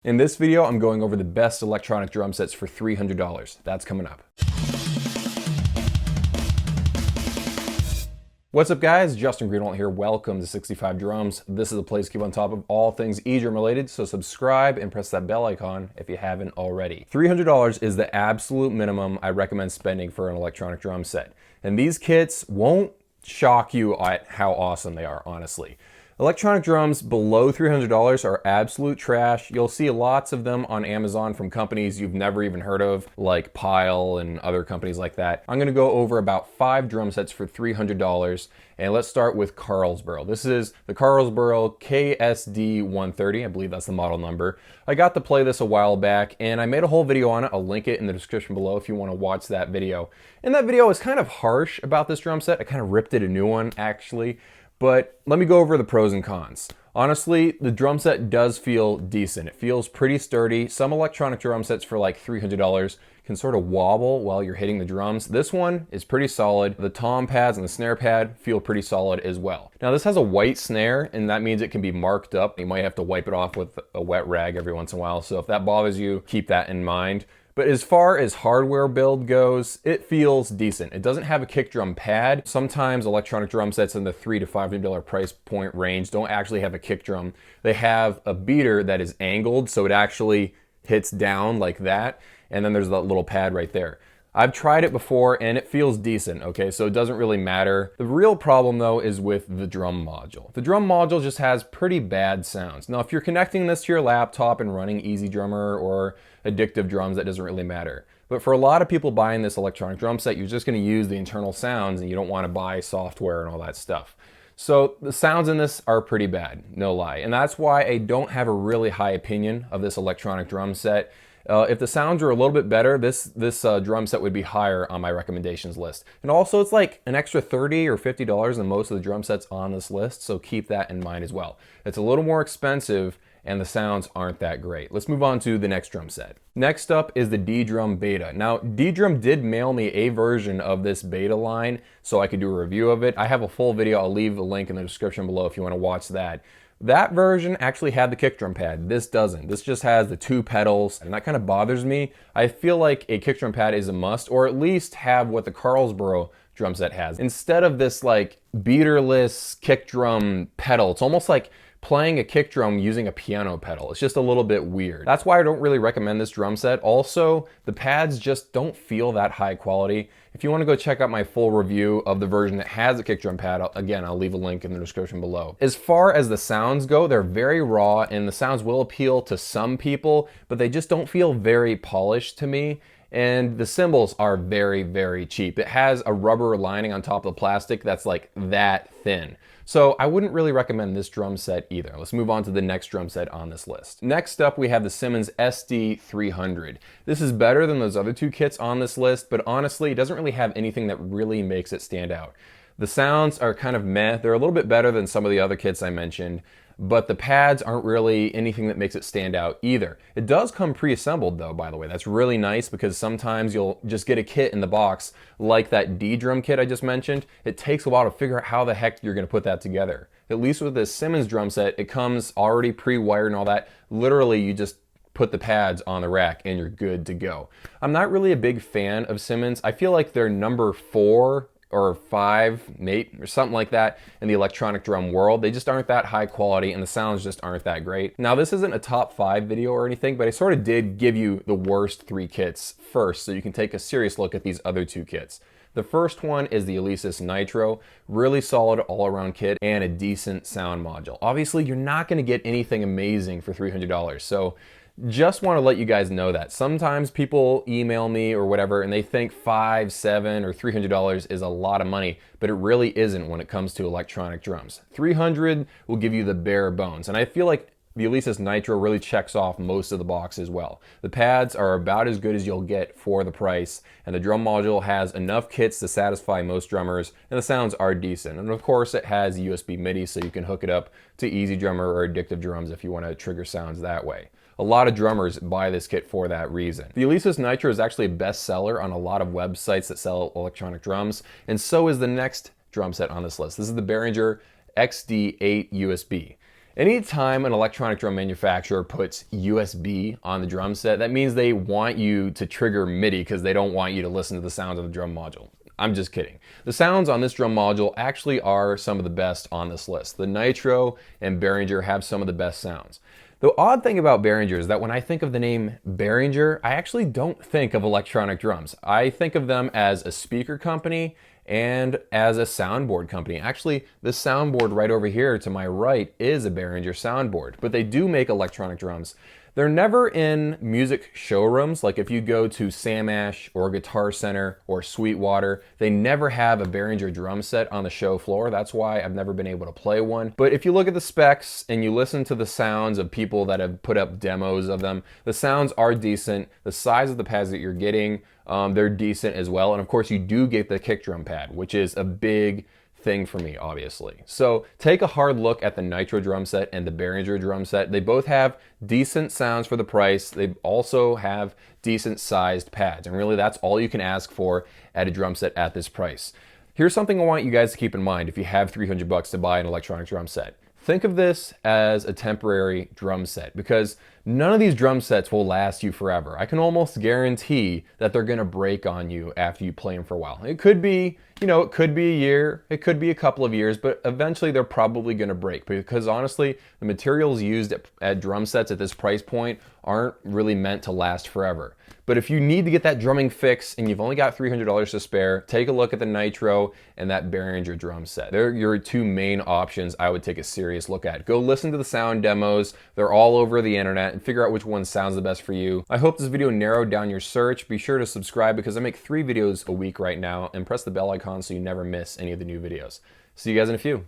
In this video, I'm going over the best electronic drum sets for $300. That's coming up. What's up guys, Justin Greenwald here. Welcome to 65 Drums. This is a place to keep on top of all things E-drum related, so subscribe and press that bell icon if you haven't already. $300 is the absolute minimum I recommend spending for an electronic drum set. And these kits won't shock you at how awesome they are, honestly. Electronic drums below $300 are absolute trash. You'll see lots of them on Amazon from companies you've never even heard of, like Pile and other companies like that. I'm gonna go over about 5 drum sets for $300, and let's start with Carlsbro. This is the Carlsbro CSD130, I believe that's the model number. I got to play this a while back, and I made a whole video on it. I'll link it in the description below if you wanna watch that video. And that video was kind of harsh about this drum set. I kind of ripped it a new one, actually. But let me go over the pros and cons. Honestly, the drum set does feel decent. It feels pretty sturdy. Some electronic drum sets for like $300 can sort of wobble while you're hitting the drums. This one is pretty solid. The tom pads and the snare pad feel pretty solid as well. Now this has a white snare, and that means it can be marked up. You might have to wipe it off with a wet rag every once in a while. So if that bothers you, keep that in mind. But as far as hardware build goes, it feels decent. It doesn't have a kick drum pad. Sometimes electronic drum sets in the $300 to $500 price point range don't actually have a kick drum. They have a beater that is angled, so it actually hits down like that. And then there's that little pad right there. I've tried it before and it feels decent, okay? So it doesn't really matter. The real problem though is with the drum module. The drum module just has pretty bad sounds. Now, if you're connecting this to your laptop and running Easy Drummer or Addictive Drums, that doesn't really matter. But for a lot of people buying this electronic drum set, you're just gonna use the internal sounds and you don't wanna buy software and all that stuff. So the sounds in this are pretty bad, no lie. And that's why I don't have a really high opinion of this electronic drum set. If the sounds are a little bit better, this drum set would be higher on my recommendations list. And also it's like an extra $30 or $50 than most of the drum sets on this list, so keep that in mind as well. It's a little more expensive and the sounds aren't that great. Let's move on to the next drum set. Next up is the Ddrum Beta. Now, Ddrum did mail me a version of this beta line so I could do a review of it. I have a full video, I'll leave the link in the description below if you want to watch that. That version actually had the kick drum pad. This doesn't. This just has the 2 pedals, and that kind of bothers me. I feel like a kick drum pad is a must, or at least have what the Carlsbro drum set has. Instead of this like beaterless kick drum pedal, it's almost like playing a kick drum using a piano pedal. It's just a little bit weird. That's why I don't really recommend this drum set. Also, the pads just don't feel that high quality. If you want to go check out my full review of the version that has a kick drum pad, again, I'll leave a link in the description below. As far as the sounds go, they're very raw and the sounds will appeal to some people, but they just don't feel very polished to me. And the cymbals are very, very cheap. It has a rubber lining on top of the plastic that's like that thin. So I wouldn't really recommend this drum set either. Let's move on to the next drum set on this list. Next up, we have the Simmons SD300. This is better than those other 2 kits on this list, but honestly, it doesn't really have anything that really makes it stand out. The sounds are kind of meh. They're a little bit better than some of the other kits I mentioned, but the pads aren't really anything that makes it stand out either. It does come pre-assembled though, by the way. That's really nice because sometimes you'll just get a kit in the box like that Ddrum kit I just mentioned. It takes a while to figure out how the heck you're gonna put that together. At least with this Simmons drum set, it comes already pre-wired and all that. Literally, you just put the pads on the rack and you're good to go. I'm not really a big fan of Simmons. I feel like they're number 4 or 5, mate, or something like that in the electronic drum world. They just aren't that high quality and the sounds just aren't that great. Now this isn't a top 5 video or anything, but I sort of did give you the worst 3 kits first so you can take a serious look at these other 2 kits. The first one is the Alesis Nitro, really solid all-around kit and a decent sound module. Obviously you're not gonna get anything amazing for $300, so just want to let you guys know that. Sometimes people email me or whatever and they think $500, $700, or $300 is a lot of money, but it really isn't when it comes to electronic drums. $300 will give you the bare bones, and I feel like the Alesis Nitro really checks off most of the boxes well. The pads are about as good as you'll get for the price, and the drum module has enough kits to satisfy most drummers, and the sounds are decent. And of course it has USB MIDI, so you can hook it up to Easy Drummer or Addictive Drums if you want to trigger sounds that way. A lot of drummers buy this kit for that reason. The Alesis Nitro is actually a bestseller on a lot of websites that sell electronic drums, and so is the next drum set on this list. This is the Behringer XD8USB. Anytime an electronic drum manufacturer puts USB on the drum set, that means they want you to trigger MIDI because they don't want you to listen to the sounds of the drum module. I'm just kidding. The sounds on this drum module actually are some of the best on this list. The Nitro and Behringer have some of the best sounds. The odd thing about Behringer is that when I think of the name Behringer, I actually don't think of electronic drums. I think of them as a speaker company and as a soundboard company. Actually, this soundboard right over here to my right is a Behringer soundboard, but they do make electronic drums. They're never in music showrooms. Like if you go to Sam Ash or Guitar Center or Sweetwater, they never have a Behringer drum set on the show floor. That's why I've never been able to play one. But if you look at the specs and you listen to the sounds of people that have put up demos of them, the sounds are decent. The size of the pads that you're getting, they're decent as well. And of course you do get the kick drum pad, which is a big thing for me, obviously. So take a hard look at the Nitro drum set and the Behringer drum set. They both have decent sounds for the price. They also have decent sized pads. And really that's all you can ask for at a drum set at this price. Here's something I want you guys to keep in mind if you have 300 bucks to buy an electronic drum set. Think of this as a temporary drum set because none of these drum sets will last you forever. I can almost guarantee that they're gonna break on you after you play them for a while. It could be, it could be a year, it could be a couple of years, but eventually they're probably gonna break because honestly, the materials used at drum sets at this price point aren't really meant to last forever. But if you need to get that drumming fix and you've only got $300 to spare, take a look at the Nitro and that Behringer drum set. They're your two main options I would take a serious look at. Go listen to the sound demos. They're all over the internet and figure out which one sounds the best for you. I hope this video narrowed down your search. Be sure to subscribe because I make 3 videos a week right now and press the bell icon so you never miss any of the new videos. See you guys in a few.